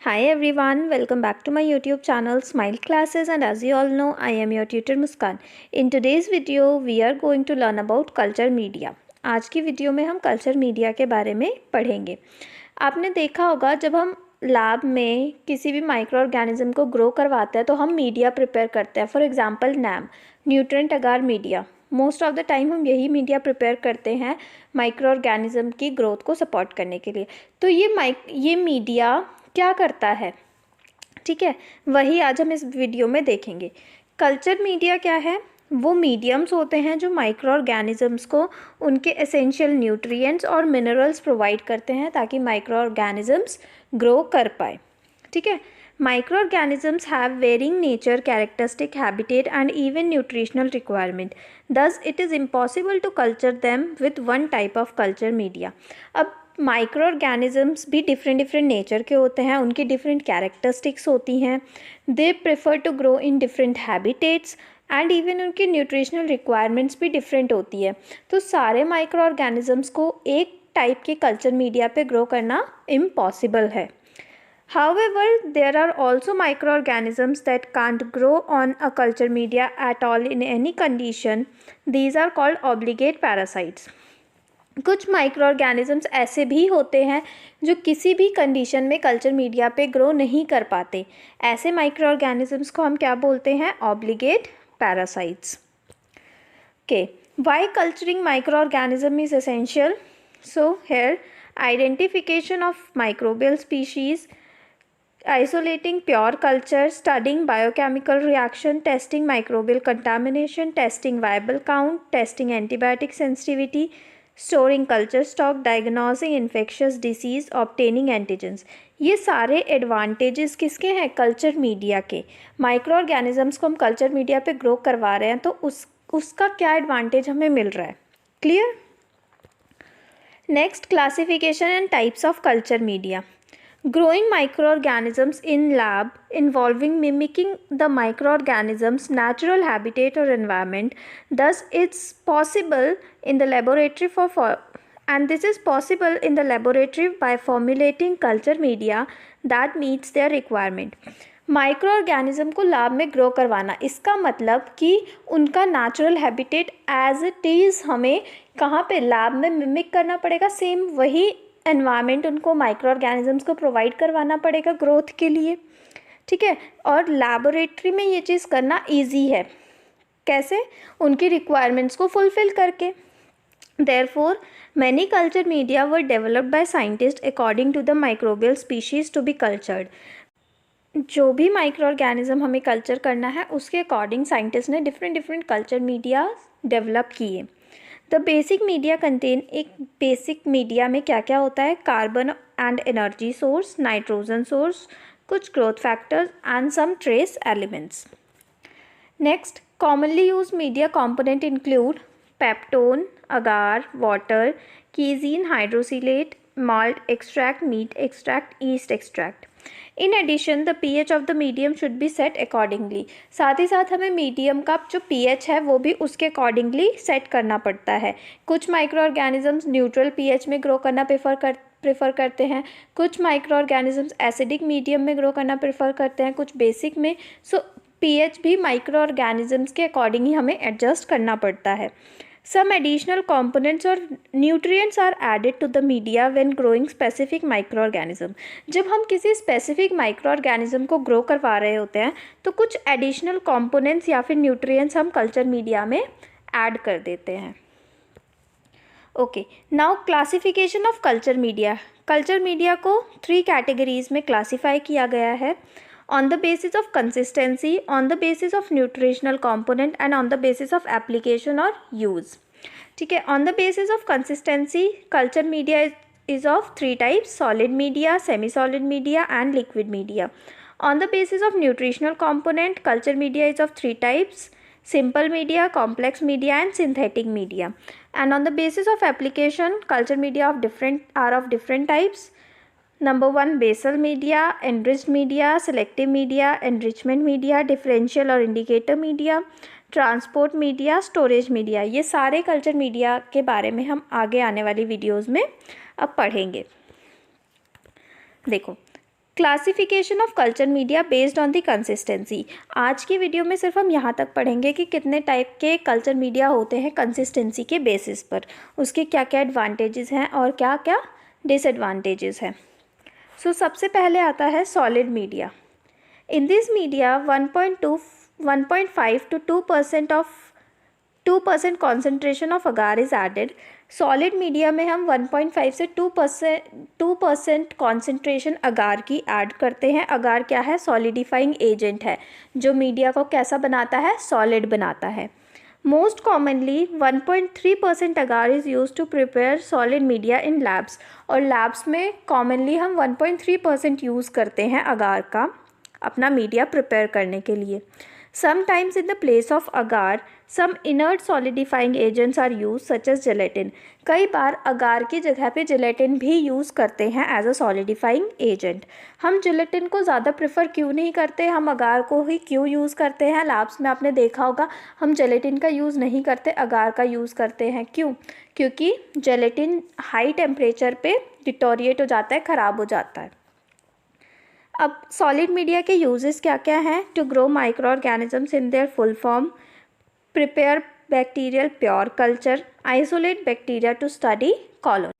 Hi everyone, welcome back to my YouTube channel Smile Classes, and as you all know, I am your tutor Muskan. In today's video, we are going to learn about culture media. आज की video में हम culture media के बारे में पढ़ेंगे। आपने देखा होगा जब हम लैब में किसी भी माइक्रो ऑर्गेनिज्म को ग्रो करवाते हैं तो हम मीडिया प्रिपेयर करते हैं। For example NAM, nutrient agar media. Most of the time हम यही मीडिया प्रिपेयर करते हैं माइक्रो ऑर्गेनिज्म की ग्रोथ को सपोर्ट करने के लिए। तो ये मीडिया क्या करता है, ठीक है, वही आज हम इस वीडियो में देखेंगे। कल्चर मीडिया क्या है? वो मीडियम्स होते हैं जो माइक्रो ऑर्गेनिजम्स को उनके एसेंशियल न्यूट्रिएंट्स और मिनरल्स प्रोवाइड करते हैं ताकि माइक्रो ऑर्गेनिजम्स ग्रो कर पाए, ठीक है। Microorganisms have varying nature, characteristic, habitat and even nutritional requirement, thus it is impossible to culture them with one type of culture media. अब microorganisms भी different nature के होते हैं, उनकी डिफरेंट कैरेक्टरिस्टिक्स होती हैं। They prefer to grow in different habitats and even उनकी nutritional requirements भी डिफरेंट होती है। तो सारे माइक्रो ऑर्गेनिजम्स को एक टाइप के कल्चर मीडिया पे ग्रो करना इम्पॉसिबल है। However, there are also microorganisms that can't grow on a culture media at all in any condition. These are called obligate parasites. कुछ माइक्रो ऑर्गेनिजम्स ऐसे भी होते हैं जो किसी भी कंडीशन में कल्चर मीडिया पे ग्रो नहीं कर पाते। ऐसे माइक्रो ऑर्गेनिजम्स को हम क्या बोलते हैं? Obligate parasites. Okay, why culturing micro organism is essential? So here identification of microbial species, isolating pure culture, studying biochemical reaction, testing microbial contamination, testing viable count, testing antibiotic sensitivity, storing culture stock, diagnosing infectious disease, obtaining antigens। ये सारे advantages किसके हैं? Culture media के। Micro organisms को हम culture media पे grow करवा रहे हैं तो उसका क्या एडवांटेज हमें मिल रहा है? Clear? Next, classification and types of culture media. Growing microorganisms in lab involving mimicking the microorganism's natural habitat or environment. Thus, it's possible in the laboratory and this is possible in the laboratory by formulating culture media that meets their requirement. Microorganism को lab में grow करवाना, इसका मतलब कि उनका natural habitat as it is हमें कहाँ पे लैब में मिमिक करना पड़ेगा। सेम वही एनवायरनमेंट उनको माइक्रो ऑर्गेनिजम्स को प्रोवाइड करवाना पड़ेगा ग्रोथ के लिए, ठीक है। और लैबोरेटरी में ये चीज़ करना इजी है। कैसे? उनकी रिक्वायरमेंट्स को फुलफिल करके। Therefore many culture media were developed by scientist according to the microbial species to be cultured. जो भी माइक्रो ऑर्गेनिज्म हमें कल्चर करना है उसके अकॉर्डिंग साइंटिस्ट ने डिफरेंट कल्चर मीडिया डेवलप किए। द बेसिक मीडिया कंटेन, एक बेसिक मीडिया में क्या क्या होता है? Carbon and energy source, nitrogen source, कुछ growth factors and some trace elements. Next, commonly use media component include peptone, agar, water, casein, hydrolysate, malt extract, meat extract, yeast extract. In addition the pH of the medium should be set accordingly. साथ ही साथ हमें medium का जो pH है वो भी उसके अकॉर्डिंगली सेट करना पड़ता है। कुछ माइक्रो ऑर्गेनिजम्स न्यूट्रल pH में ग्रो करना प्रेफर करते हैं, कुछ माइक्रो ऑर्गेनिजम्स एसिडिक मीडियम में ग्रो करना प्रेफर करते हैं, कुछ बेसिक में। सो pH भी माइक्रो ऑर्गेनिजम्स के अकॉर्डिंग ही हमें एडजस्ट करना पड़ता है। Some additional components or nutrients are added to the media when growing specific microorganism। जब हम किसी स्पेसिफिक माइक्रो ऑर्गेनिज्म को ग्रो करवा रहे होते हैं तो कुछ एडिशनल कंपोनेंट्स या फिर न्यूट्रिएंट्स हम कल्चर मीडिया में ऐड कर देते हैं। Okay, now classification of culture media. Culture media को 3 कैटेगरीज में क्लासीफाई किया गया है। On the basis of consistency, on the basis of nutritional component and on the basis of application or use, ठीक है। on the basis of consistency, culture media is of 3 types: solid media, semi solid media and liquid media. On the basis of nutritional component, culture media is of 3 types: simple media, complex media and synthetic media. And on the basis of application, culture media are of different types. Number 1, basal media, enriched media, selective media, enrichment media, differential और indicator media, transport media, storage media. ये सारे culture media के बारे में हम आगे आने वाली वीडियोस में अब पढ़ेंगे। देखो, classification of culture media based on the consistency. आज की वीडियो में सिर्फ हम यहाँ तक पढ़ेंगे कि कितने टाइप के कल्चर मीडिया होते हैं कंसिस्टेंसी के बेसिस पर, उसके क्या क्या एडवांटेजेस हैं और क्या क्या डिसएडवांटेजेस हैं। सो सबसे पहले आता है solid media. In this media 1.5 to 2% concentration of agar is added. Solid media में हम 1.5 से 2% कॉन्सेंट्रेशन अगार की ऐड करते हैं। अगार क्या है? सॉलिडिफाइंग एजेंट है जो मीडिया को कैसा बनाता है? सॉलिड बनाता है। Most commonly 1.3% agar is use to prepare solid media in labs, और लैब्स में कॉमनली हम 1.3% यूज़ करते हैं अगार का अपना मीडिया प्रिपेयर करने के लिए। Sometimes in the place of agar, some inert solidifying agents are used such as gelatin. कई बार अगार की जगह पे जिलेटिन भी यूज़ करते हैं एज अ सॉलिडिफाइंग एजेंट। हम जिलेटिन को ज़्यादा प्रेफर क्यों नहीं करते, हम अगार को ही क्यों यूज़ करते हैं? लैब्स में आपने देखा होगा हम जिलेटिन का यूज़ नहीं करते, अगार का यूज़ करते हैं। क्यों? क्योंकि जिलेटिन हाई टेम्परेचर पे डिटोरिएट हो जाता है, ख़राब हो जाता है। अब सॉलिड मीडिया के यूजेस क्या क्या हैं? To grow microorganisms in their full form, prepare bacterial pure culture, isolate bacteria to study colony.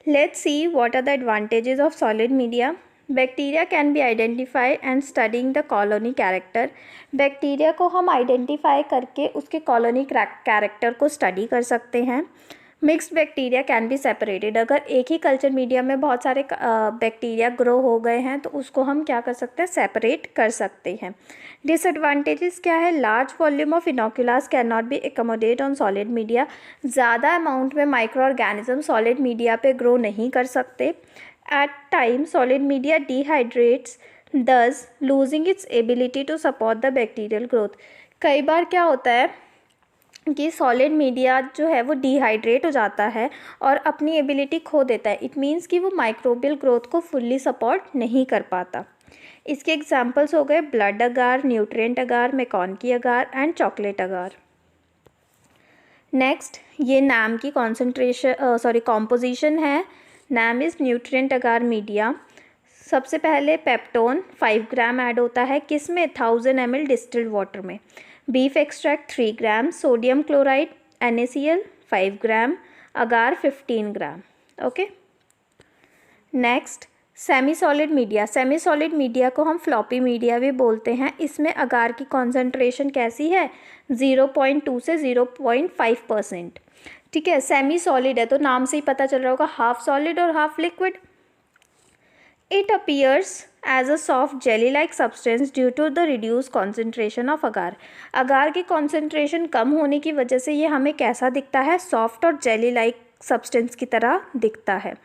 Let's see what are the advantages of solid media. Bacteria can be identify and studying the colony character. Bacteria को हम identify करके उसके colony character को study कर सकते हैं। Mixed bacteria can be separated. अगर एक ही कल्चर मीडिया में बहुत सारे बैक्टीरिया ग्रो हो गए हैं तो उसको हम क्या कर सकते हैं? सेपरेट कर सकते हैं। डिसएडवांटेजेस क्या है? Large volume of inoculums can not be accommodate on solid media. ज़्यादा अमाउंट में माइक्रो ऑर्गेनिज्म सॉलिड मीडिया पे ग्रो नहीं कर सकते। At time solid media dehydrates, thus losing its ability to support the bacterial growth. कई बार क्या होता है कि सॉलिड मीडिया जो है वो डिहाइड्रेट हो जाता है और अपनी एबिलिटी खो देता है। इट मीन्स कि वो माइक्रोबियल ग्रोथ को फुल्ली सपोर्ट नहीं कर पाता। इसके एग्जांपल्स हो गए blood agar, nutrient agar, MacConkey agar and chocolate agar. Next, ये नाम की कॉम्पोजिशन है। नाम इज़ न्यूट्रिएंट अगार मीडिया। सबसे पहले पेप्टोन 5 ग्राम ऐड होता है, किस में? 1000 ml डिस्टिल्ड वाटर में। Beef extract 3 gram, sodium chloride NaCl 5 gram, agar 15 gram. Okay. Next, semi solid media. Semi solid media को हम फ्लॉपी मीडिया भी बोलते हैं। इसमें अगार की कॉन्सेंट्रेशन कैसी है? 0.2 से 0.5%। ठीक है, सेमी सॉलिड है तो नाम से ही पता चल रहा होगा, हाफ सॉलिड और half liquid. It appears as a soft jelly-like substance due to the reduced concentration of agar. अगार की कॉन्सेंट्रेशन कम होने की वजह से ये हमें कैसा दिखता है? सॉफ्ट और जेली-लाइक सब्सटेंस की तरह दिखता है।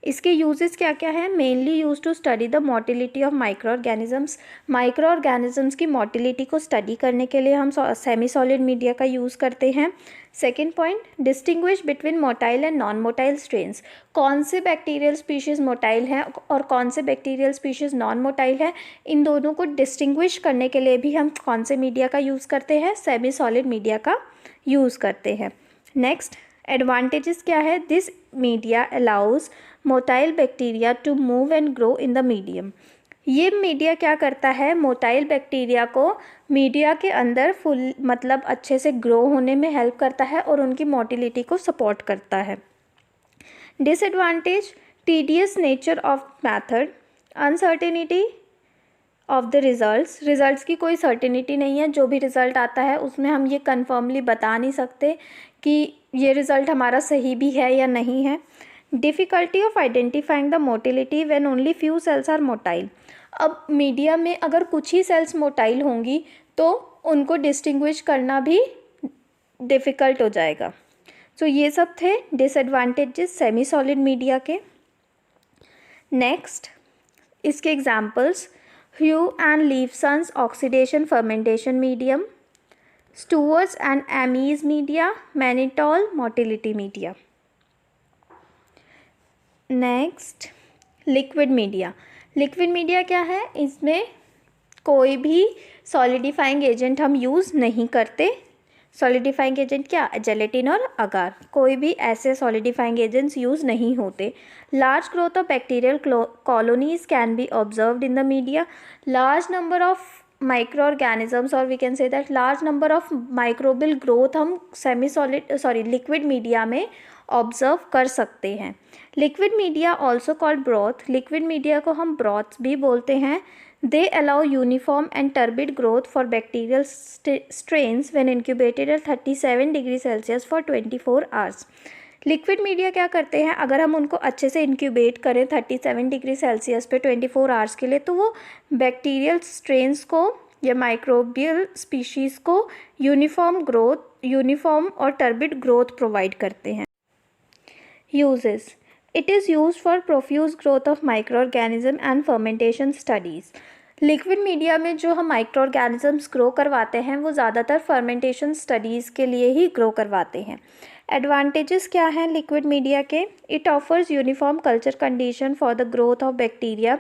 इसके यूजेस क्या क्या हैं? Mainly use to study the motility of micro organisms. Microorganisms की मोटिलिटी को स्टडी करने के लिए हम सेमी सॉलिड मीडिया का यूज़ करते हैं। Second point, distinguish between motile and non motile strains. कौन से बैक्टीरियल स्पीशीज़ मोटाइल हैं और कौन से बैक्टीरियल स्पीशीज़ नॉन मोटाइल हैं, इन दोनों को डिस्टिंग्विश करने के लिए भी हम कौन से मीडिया का यूज़ करते हैं? सेमी सॉलिड मीडिया का यूज़ करते हैं। नेक्स्ट, एडवांटेजेस क्या है? This media allows motile bacteria to move and grow in the medium. ये मीडिया क्या करता है? मोटाइल बैक्टीरिया को मीडिया के अंदर अच्छे से ग्रो होने में हेल्प करता है और उनकी मोटिलिटी को सपोर्ट करता है। Disadvantage, tedious nature of method, uncertainty of the results की कोई सर्टेनिटी नहीं है। जो भी रिज़ल्ट आता है उसमें हम ये कन्फर्मली बता नहीं सकते कि ये रिज़ल्ट हमारा सही भी है या नहीं है। Difficulty of identifying the motility when only few cells are motile. अब मीडिया में अगर कुछ ही सेल्स मोटाइल होंगी तो उनको डिस्टिंग्विश करना भी डिफ़िकल्ट हो जाएगा। सो ये सब थे डिसएडवांटेजेस सेमी सॉलिड मीडिया के। नेक्स्ट, इसके examples, Hugh and Leifson's oxidation fermentation medium, Stuart's and Amies media, mannitol motility media. Next, liquid media. Liquid media क्या है? इसमें कोई भी सॉलिडिफाइंग एजेंट हम यूज़ नहीं करते। सॉलिडिफाइंग एजेंट क्या, जेलेटिन और अगार, कोई भी ऐसे सॉलिडिफाइंग एजेंट्स यूज़ नहीं होते। Large growth of bacterial colonies can be observed in the media. Large number of micro organisms और we can say that large number of microbial growth हम liquid media में observe कर सकते हैं। Liquid media also called broth, liquid media को हम broth भी बोलते हैं। They allow uniform and turbid growth for bacterial strains when incubated at 37 degree Celsius for 24 hours. Liquid media क्या करते हैं, अगर हम उनको अच्छे से इंक्यूबेट करें 37 डिग्री सेल्सियस पे 24 आवर्स के लिए, तो वो बैक्टीरियल स्ट्रेन्स को या माइक्रोबियल स्पीशीज़ को यूनिफॉर्म और टर्बिड ग्रोथ प्रोवाइड करते हैं। Uses, It is used for profuse growth of microorganism and fermentation studies. Liquid media में जो हम माइक्रो ऑर्गेनिजम्स ग्रो करवाते हैं वो ज़्यादातर फर्मेंटेशन स्टडीज़ के लिए ही ग्रो करवाते हैं। एडवांटेजेस क्या हैं लिक्विड मीडिया के? It offers uniform culture condition for the growth of bacteria,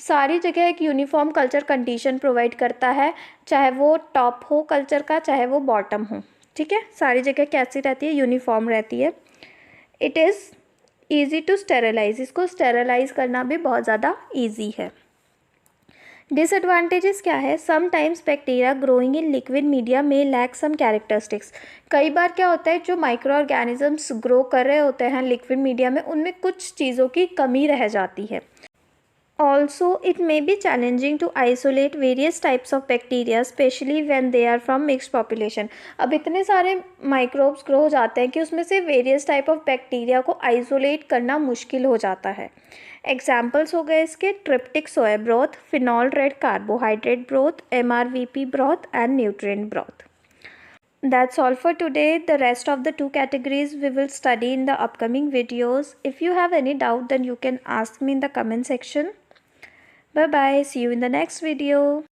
सारी जगह एक यूनिफॉर्म कल्चर कंडीशन प्रोवाइड करता है, चाहे वो टॉप हो कल्चर का चाहे वो बॉटम हो, ठीक है, सारी जगह कैसी रहती है, यूनिफॉर्म रहती है। It is easy to sterilize, इसको स्टेरलाइज करना भी बहुत ज़्यादा ईजी है। डिसएडवांटेजेस क्या है? Sometimes bacteria growing in liquid media में लैक सम कैरेक्टरिस्टिक्स, कई बार क्या होता है जो माइक्रो ऑर्गेनिजम्स ग्रो कर रहे होते हैं लिक्विड मीडिया में उनमें कुछ चीज़ों की कमी रह जाती है। Also, it may be challenging to isolate various types of bacteria, especially when they are from mixed population. अब इतने सारे माइक्रोब्स ग्रो हो जाते हैं कि उसमें से वेरियस टाइप ऑफ बैक्टीरिया को आइसोलेट करना मुश्किल हो जाता है। एग्जाम्पल्स हो गए इसके tryptic soy broth, phenol red carbohydrate broth, MRVP broth and nutrient broth. That's all for today. The rest of the two categories we will study in the upcoming videos. If you have any doubt then you can ask me in the comment section. Bye bye. See you in the next video.